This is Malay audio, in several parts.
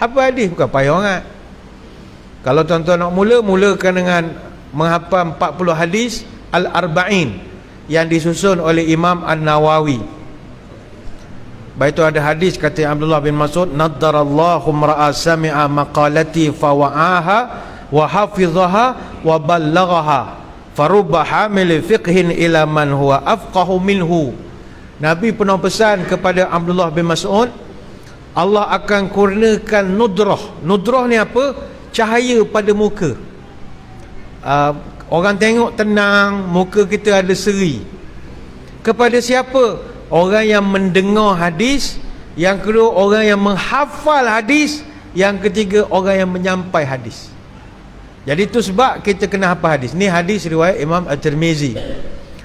Hafal hadis bukan payah sangat. Kalau tuan-tuan nak mulakan dengan menghafal 40 hadis Al-Arba'in yang disusun oleh Imam An-Nawawi. Baik itu ada hadis kata Abdullah bin Mas'ud, naddarallahu mar'a sami'a maqalati fawa'aha wa hafizaha wa ballaghaha farubba hamil fiqhin ila man huwa afqahu minhu. Nabi pernah pesan kepada Abdullah bin Mas'ud, Allah akan kurniakan nudrah. Nudrah ni apa? Cahaya pada muka. Orang tengok tenang, muka kita ada seri. Kepada siapa? Orang yang mendengar hadis. Yang kedua, orang yang menghafal hadis. Yang ketiga, orang yang menyampai hadis. Jadi itu sebab kita kena hafal hadis. Ni hadis riwayat Imam At-Tirmizi.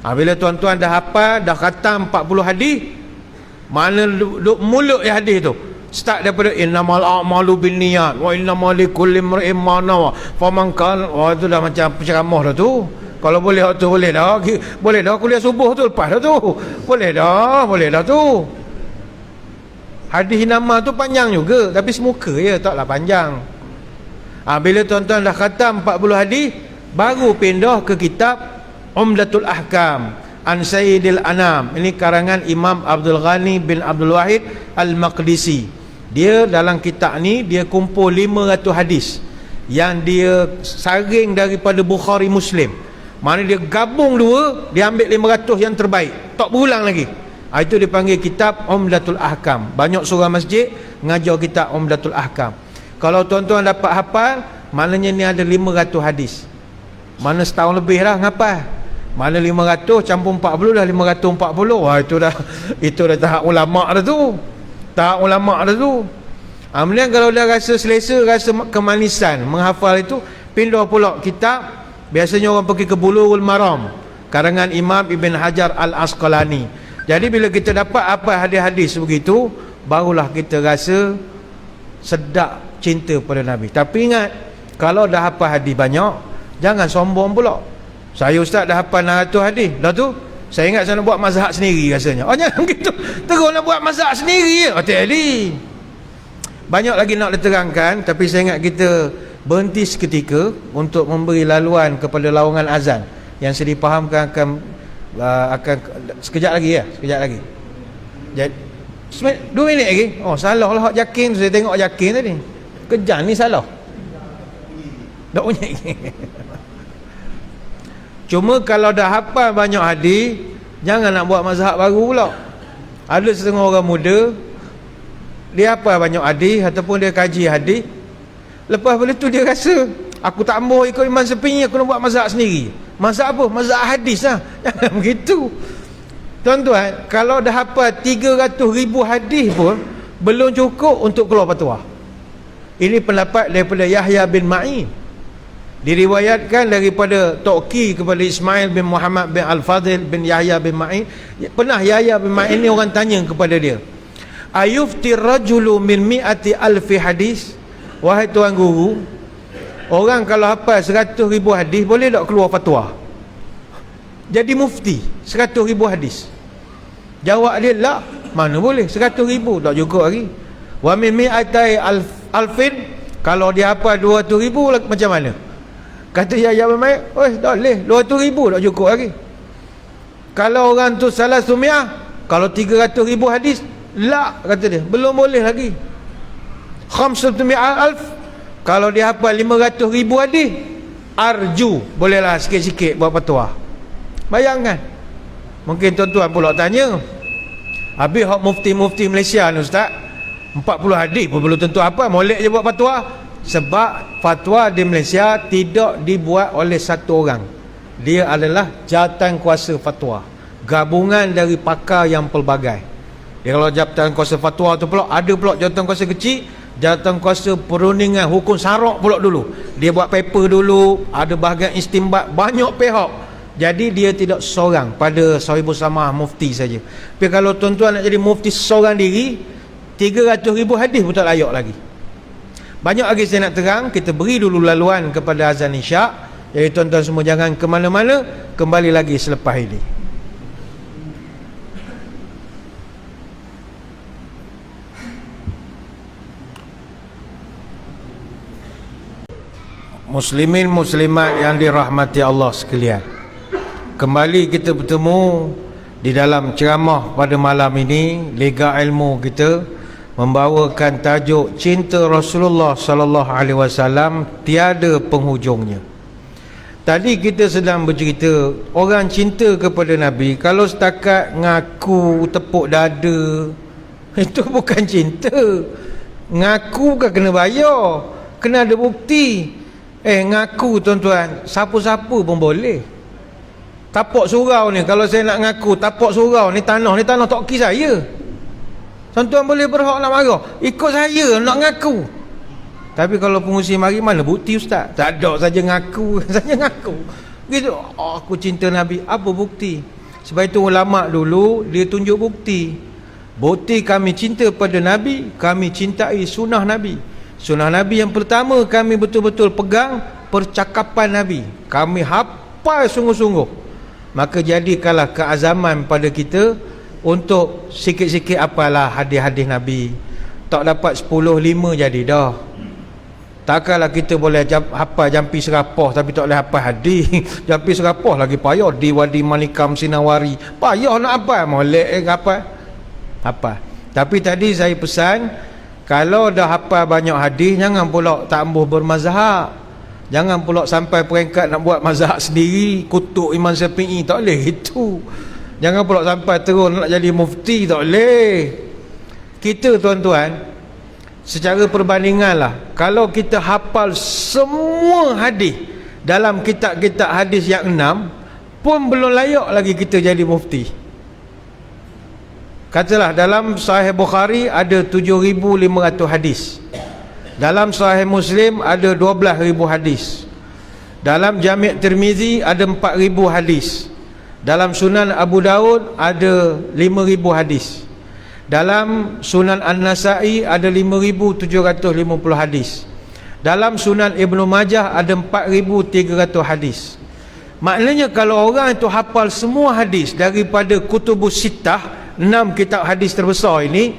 Bila tuan-tuan dah hafal, dah khatam 40 hadis, mana duk mulut ya hadis tu. Start daripada innamal a'malu binniyat wa innamal likulli imrin ma nawa faman kan. Oh, itu dah macam penceramah dah tu. Kalau boleh tu boleh dah. Boleh dah kuliah subuh tu lepas dah tu. Boleh dah tu. Hadis nama tu panjang juga tapi semuka je, taklah panjang. Bila tuan-tuan dah khatam 40 hadis, baru pindah ke kitab Umdatul Ahkam An Sayyidil Anam. Ini karangan Imam Abdul Ghani bin Abdul Wahid Al-Maqdisi. Dia dalam kitab ni dia kumpul 500 hadis yang dia saring daripada Bukhari Muslim. Mana dia gabung dua, dia ambil 500 yang terbaik, tak berulang lagi. Itu dipanggil kitab Umdatul Ahkam. Banyak surah masjid ngajar kitab Umdatul Ahkam. Kalau tuan-tuan dapat hafal, maknanya ni ada 500 hadis. Mana setahun lebih dah ngapal. Mana 500 campur 40 dah 540. Wah, itu dah tahap ulama' dah tu. Tahap ulama' dah tu. Kemudian kalau dia rasa selesa, rasa kemanisan menghafal itu, pindah pula kitab. Biasanya orang pergi ke Bulughul Maram, karangan Imam Ibn Hajar Al-Asqalani. Jadi bila kita dapat apa hadis-hadis begitu, barulah kita rasa sedap cinta pada Nabi. Tapi ingat, kalau dah hafal hadis banyak, jangan sombong pula. Saya ustaz dah hafal 600 hadis. Dah tu saya ingat saya nak buat mazhab sendiri rasanya. Oh, jangan begitu. Terus nak buat mazhab sendiri je. Oh, tak ada. Banyak lagi nak diterangkan, tapi saya ingat kita berhenti seketika untuk memberi laluan kepada lawangan azan yang saya dipahamkan akan sekejap lagi ya, sekejap lagi. Jadi 2 minit lagi. Oh, salah lah hak Jakin, saya tengok Jakin tadi. Kejam ni salah. Tak bunyi. Cuma kalau dah hafal banyak hadis, jangan nak buat mazhab baru pula. Ada setengah orang muda, dia hafal banyak hadis ataupun dia kaji hadis, lepas pada tu dia rasa, aku tak mahu ikut Imam Syafi'i, aku nak buat mazhab sendiri. Mazhab apa? Mazhab hadis lah. Jangan begitu. Tuan-tuan, kalau dah hafal 300,000 hadis pun belum cukup untuk keluar fatwa. Ini pendapat daripada Yahya bin Ma'in. Diriwayatkan daripada Toqi kepada Ismail bin Muhammad bin Al-Fadhil bin Yahya bin Ma'in. Pernah Yahya bin Ma'in ni orang tanya kepada dia, ayufti rajulu min mi'ati alfi hadis. Wahai tuan guru, orang kalau hafal 100,000 hadis boleh tak keluar fatwa, jadi mufti 100,000 hadis? Jawab dia, lah, mana boleh, 100,000 tak cukup lagi. Wa min mi'atai alfin, kalau dia hafal 200,000 macam mana? Kata Yahya bin Ma'in, tak boleh, 200,000 tak cukup lagi. Kalau orang tu salah sumiah, kalau 300,000 hadis, lah, kata dia, belum boleh lagi. 500,000 kalau dia hafal 500,000 hadis, arju, bolehlah sikit-sikit buat fatwa. Bayangkan. Mungkin tuan-tuan pula tanya, habis hak mufti-mufti Malaysia ni ustaz, 40 hadis pun belum tentu apa, molek je buat fatwa. Sebab fatwa di Malaysia tidak dibuat oleh satu orang. Dia adalah jawatan kuasa fatwa, gabungan dari pakar yang pelbagai. Dia kalau jawatan kuasa fatwa tu pula, ada pula jawatan kuasa kecil, jawatan kuasa perundingan hukum syarak pula dulu. Dia buat paper dulu, ada bahagian istimbat, banyak pihak. Jadi dia tidak seorang pada Sahibul Samah mufti saja. Tapi kalau tuan-tuan nak jadi mufti seorang diri, 300,000 hadis pun tak layak lagi. Banyak lagi saya nak terang. Kita beri dulu laluan kepada azan isyak. Jadi tuan-tuan semua jangan ke mana-mana, kembali lagi selepas ini. Muslimin muslimat yang dirahmati Allah sekalian, kembali kita bertemu di dalam ceramah pada malam ini. Liga Ilmu kita membawakan tajuk Cinta Rasulullah sallallahu alaihi wasallam tiada penghujungnya. Tadi kita sedang bercerita orang cinta kepada Nabi kalau setakat ngaku tepuk dada, itu bukan cinta. Ngaku bukan kena bayar, kena ada bukti. Ngaku tuan-tuan, siapa-siapa pun boleh. Tapak surau ni, kalau saya nak ngaku tapak surau ni tanah tak okey saya, tuan-tuan boleh berhak nak marah, ikut saya nak ngaku. Tapi kalau pengurusi mari, mana bukti ustaz? Tak ada, saja ngaku saja ngaku gitu. Aku cinta Nabi, apa bukti? Sebab itu ulama dulu dia tunjuk bukti. Bukti kami cinta pada Nabi, kami cintai sunnah Nabi. Sunnah Nabi yang pertama kami betul-betul pegang, percakapan Nabi kami hafal sungguh-sungguh. Maka jadikanlah keazaman pada kita untuk sikit-sikit apalah hadis-hadis Nabi. Tak dapat 10-5 jadi dah. Takkanlah kita boleh hafal jampi serapah tapi tak boleh hafal hadis. Jampi serapah lagi payah, di Wadi Manikam Sinawari payah nak hafal, molek hafal. Tapi tadi saya pesan, kalau dah hafal banyak hadis, jangan pula tak ambuh bermazhab. Jangan pula sampai peringkat nak buat mazhab sendiri, kutuk Imam Syafi'i, tak boleh itu. Jangan pula sampai terus nak jadi mufti, tak boleh. Kita tuan-tuan, secara perbandingan lah, kalau kita hafal semua hadis dalam kitab-kitab hadis yang 6 pun belum layak lagi kita jadi mufti. Katalah dalam Sahih Bukhari ada 7,500 hadis, dalam Sahih Muslim ada 12,000 hadis, dalam Jami' Tirmizi ada 4,000 hadis, dalam Sunan Abu Daud ada 5,000 hadis, dalam Sunan An-Nasa'i ada 5,750 hadis, dalam Sunan Ibnu Majah ada 4,300 hadis. Maknanya kalau orang itu hafal semua hadis daripada Kutubus Sittah, 6 kitab hadis terbesar ini,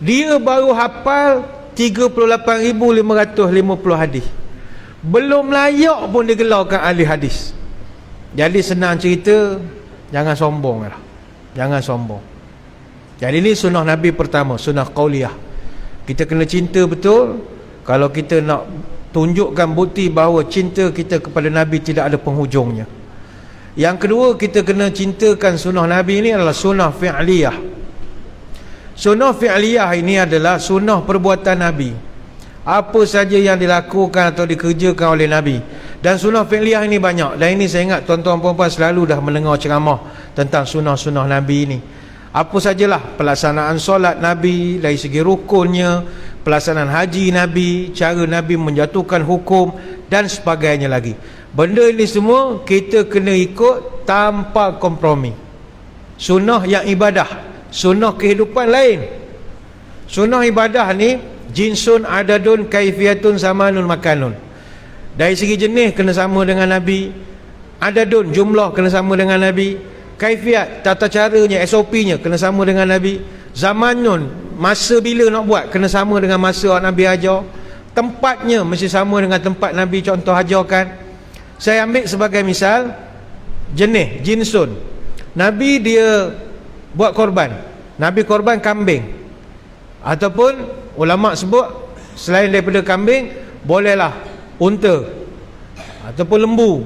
dia baru hafal 38,550 hadis. Belum layak pun digelarkan ahli hadis. Jadi senang cerita, jangan sombong lah. Jangan sombong. Jadi ini sunnah Nabi pertama, sunnah qauliyah. Kita kena cinta betul. Kalau kita nak tunjukkan bukti bahawa cinta kita kepada Nabi tidak ada penghujungnya. Yang kedua, kita kena cintakan sunnah Nabi ini adalah sunnah fi'liyah. Sunnah fi'liyah ini adalah sunnah perbuatan Nabi. Apa saja yang dilakukan atau dikerjakan oleh Nabi. Dan sunnah fi'liyah ini banyak. Dan ini saya ingat tuan-tuan puan-puan selalu dah mendengar ceramah tentang sunnah-sunnah Nabi ini. Apa sajalah pelaksanaan solat Nabi dari segi rukunnya, pelaksanaan haji Nabi, cara Nabi menjatuhkan hukum dan sebagainya lagi. Benda ini semua kita kena ikut tanpa kompromi. Sunnah yang ibadah, sunnah kehidupan lain. Sunnah ibadah ni jinsun adadun kaifiyatun samanun makanun. Dari segi jenis kena sama dengan Nabi, adadun jumlah kena sama dengan Nabi, kaifiat tata caranya, SOP-nya kena sama dengan Nabi, zamanun masa bila nak buat kena sama dengan masa Nabi ajar, tempatnya mesti sama dengan tempat Nabi contoh ajarkan. Saya ambil sebagai misal jenis jinsun. Nabi dia buat korban, Nabi korban kambing, ataupun ulama sebut selain daripada kambing bolehlah unta, ataupun lembu,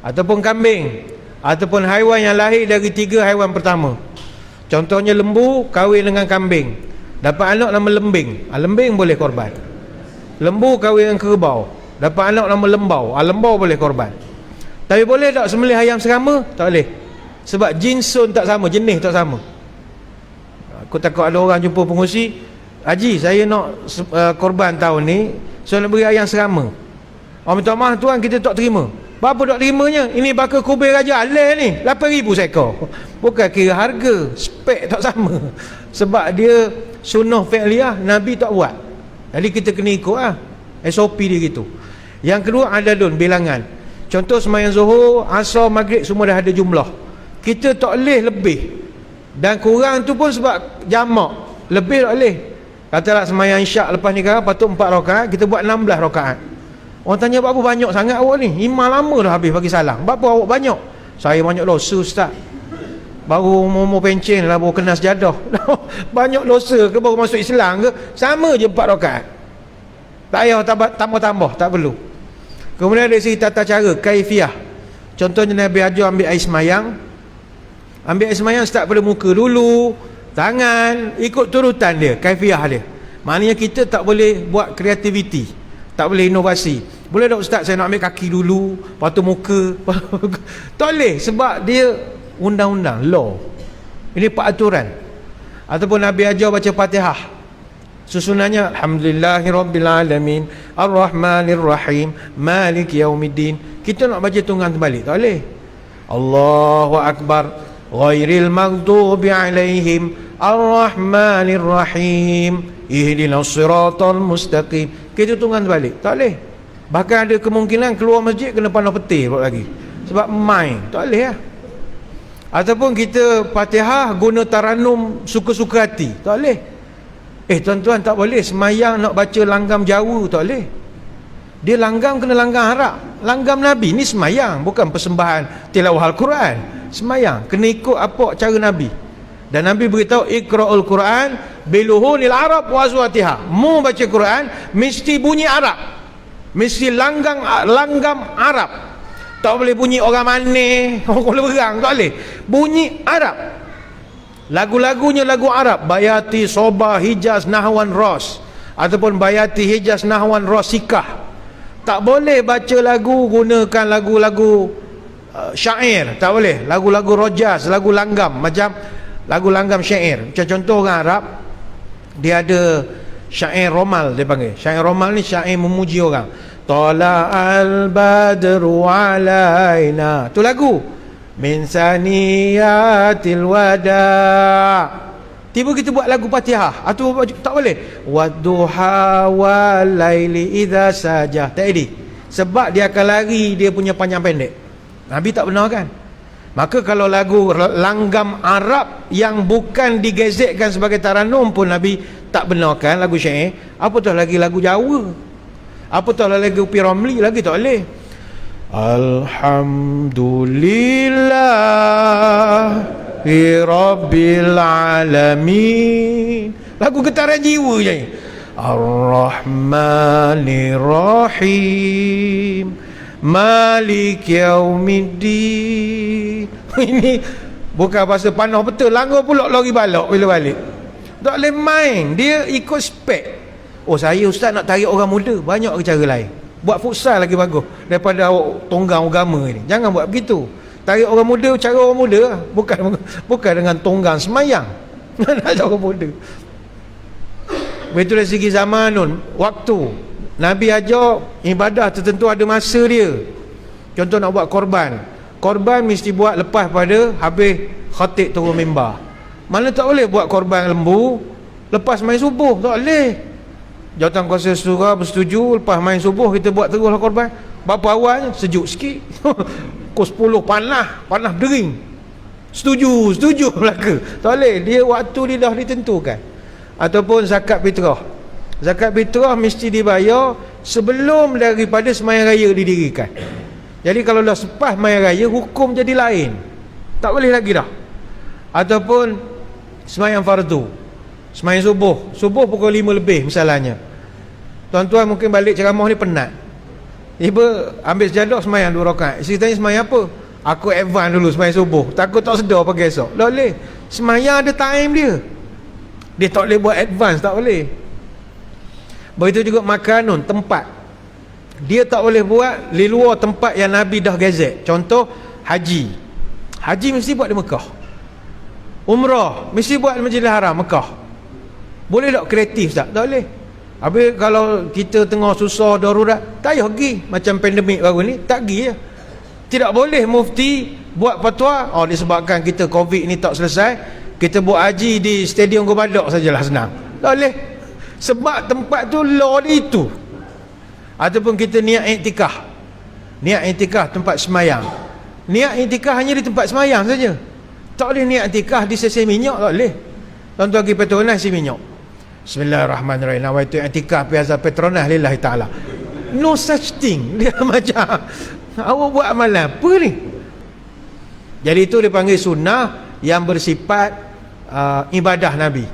ataupun kambing, ataupun haiwan yang lahir dari 3 haiwan pertama. Contohnya lembu kahwin dengan kambing, dapat anak nama lembing, lembing boleh korban. Lembu kahwin dengan kerbau, dapat anak nama lembau, lembau boleh korban. Tapi boleh tak sembelih ayam serama? Tak boleh. Sebab jinsun tak sama, jenis tak sama. Aku takut ada orang jumpa pengurusi, Haji saya nak korban tahun ni, saya nak beri ayam serama. Minta maaf tuan, kita tak terima. Berapa tak terimanya? Ini bakal kubir raja alih ni 8,000 seekor. Bukan kira harga, spek tak sama. Sebab dia sunnah fi'liyah, Nabi tak buat. Jadi kita kena ikut lah SOP dia gitu. Yang kedua adadun, bilangan. Contoh sembahyang Zuhur, Asar, Maghrib semua dah ada jumlah. Kita tak boleh lebih. Dan kurang tu pun sebab jamak. Lebih tak boleh. Katalah sembahyang Isyak lepas ni kan patut 4 rakaat, kita buat 16 rakaat. Orang tanya, apa banyak sangat awak ni? Imam lama dah habis bagi salam. Apa awak banyak? Saya banyak dosa ustaz. Baru mau pencen lah, baru kena sejadah. Banyak dosa ke baru masuk Islam ke? Sama je 4 rakaat. Tak payah tambah-tambah, tak perlu. Kemudian dari segi tata cara, kaifiah. Contohnya Nabi ajar ambil air semayang. Ambil air semayang start pada muka dulu, tangan, ikut turutan dia, kaifiah dia. Maknanya kita tak boleh buat kreativiti, tak boleh inovasi. Boleh tak ustaz saya nak ambil kaki dulu, lepas tu muka? Tak boleh, sebab dia undang-undang, law. Ini peraturan. Ataupun Nabi ajar baca Fatihah, susunannya Alhamdulillahirrabbilalamin Ar-Rahmanirrahim Maliki Yaumiddin. Kita nak baca tunggang terbalik, tak boleh. Allahu Akbar Ghairil maghdubi alaihim Ar-Rahmanirrahim Ihdinas siratal mustaqim. Kita tunggang terbalik, tak boleh. Bahkan ada kemungkinan keluar masjid kena panah petir lagi, sebab main, tak boleh lah. Ataupun kita Fatihah guna taranum suka-suka hati, tak boleh. Tuan-tuan, tak boleh semayang nak baca langgam Jawa, tak boleh. Dia langgam kena langgam Arab. Langgam Nabi ni semayang, bukan persembahan tilawah Al-Quran. Semayang kena ikut apa cara Nabi. Dan Nabi beritahu, Iqra'ul Quran biluhunil Arab wa azwatiha. Mu baca Quran mesti bunyi Arab, mesti langgam Arab. Tak boleh bunyi orang maneh, orang Kuala Berang, tak boleh. Bunyi Arab. Lagu-lagunya lagu Arab, Bayati, Sobah, Hijaz, Nahwan, Ros, ataupun Bayati, Hijaz, Nahwan, Rosikah. Tak boleh baca lagu gunakan lagu-lagu syair, tak boleh. Lagu-lagu rojaz, lagu langgam, macam lagu langgam syair. Macam contoh orang Arab, dia ada syair romal, dia panggil. Syair romal ni syair memuji orang. Tala'al badru alaina, tu lagu. Min saniyatil wada'. Tiba kita buat lagu Fatihah, atau tak boleh. Wadduha walaili idza sajah. Tak edit. Sebab dia akan lari, dia punya panjang pendek. Nabi tak benarkan. Maka kalau lagu langgam Arab yang bukan digezetkan sebagai taranum pun Nabi tak benarkan, lagu syair, apatah lagi lagu Jawa, apatah lagi P. Ramlee lagi, tak boleh. Alhamdulillah Rabbil alamin, lagu getaran jiwa je. Ar-Rahmanir-Rahim Malik Yaumiddin. Ini bukan bahasa panah betul, langgar pula lari balok bila balik. Tak boleh main, dia ikut spek. Oh, saya ustaz nak tarik orang muda, banyak cara lain. Buat futsal lagi bagus daripada awak tonggang agama ni. Jangan buat begitu. Tarik orang muda, cara orang muda lah. Bukan dengan tonggang semayang. Nak cara orang muda. Begitu dari segi zaman nun, waktu. Nabi ajar ibadah tertentu ada masa dia. Contoh nak buat korban. Korban mesti buat lepas pada habis khatib turun mimbar. Mana tak boleh buat korban lembu lepas main subuh, tak boleh. Jawatan kuasa surah bersetuju lepas main subuh kita buat teruslah korban. Berapa awalnya sejuk sikit. Pukul 10 panas berdering. Setuju belaka. Tak boleh, dia waktu dia dah ditentukan. Ataupun zakat fitrah. Zakat fitrah mesti dibayar sebelum daripada sembahyang raya didirikan. Jadi kalau dah selepas sembahyang raya, hukum jadi lain, tak boleh lagi dah. Ataupun sembahyang fardu, sembahyang subuh pukul 5 lebih misalnya. Tuan-tuan mungkin balik ceramah ni penat, tiba ambil sejadah sembahyang 2 rakaat. Isteri tanya sembahyang apa? Aku advance dulu sembahyang subuh, takut tak sedar pagi esok. Tak boleh, sembahyang ada time dia. Dia tak boleh buat advance, tak boleh. Begitu juga makanan, tempat. Dia tak boleh buat di luar tempat yang Nabi dah gazet. Contoh haji. Haji mesti buat di Mekah. Umrah mesti buat di Masjidil Haram Mekah. Boleh tak kreatif tak? Tak boleh. Habis kalau kita tengah susah darurat, tak payah pergi. Macam pandemik baru ni, tak pergi je. Tidak boleh mufti buat fatwa, oh disebabkan kita Covid ni tak selesai, kita buat haji di Stadium Gobadak sajalah, senang. Tak boleh. Sebab tempat tu law dia itu. Ataupun kita niat iktikaf. Niat iktikaf tempat semayang. Niat iktikaf hanya di tempat semayang saja. Tak boleh niat iktikaf di sesi minyak, tak boleh. Tuan-tuan pergi Petronas isi minyak. Bismillahirrahmanirrahim. Nawaitu i'tikaf fi hadza Petronas lillahi ta'ala. No such thing. Dia macam, awak buat amalan apa ni? Jadi itu dipanggil sunnah yang bersifat ibadah Nabi.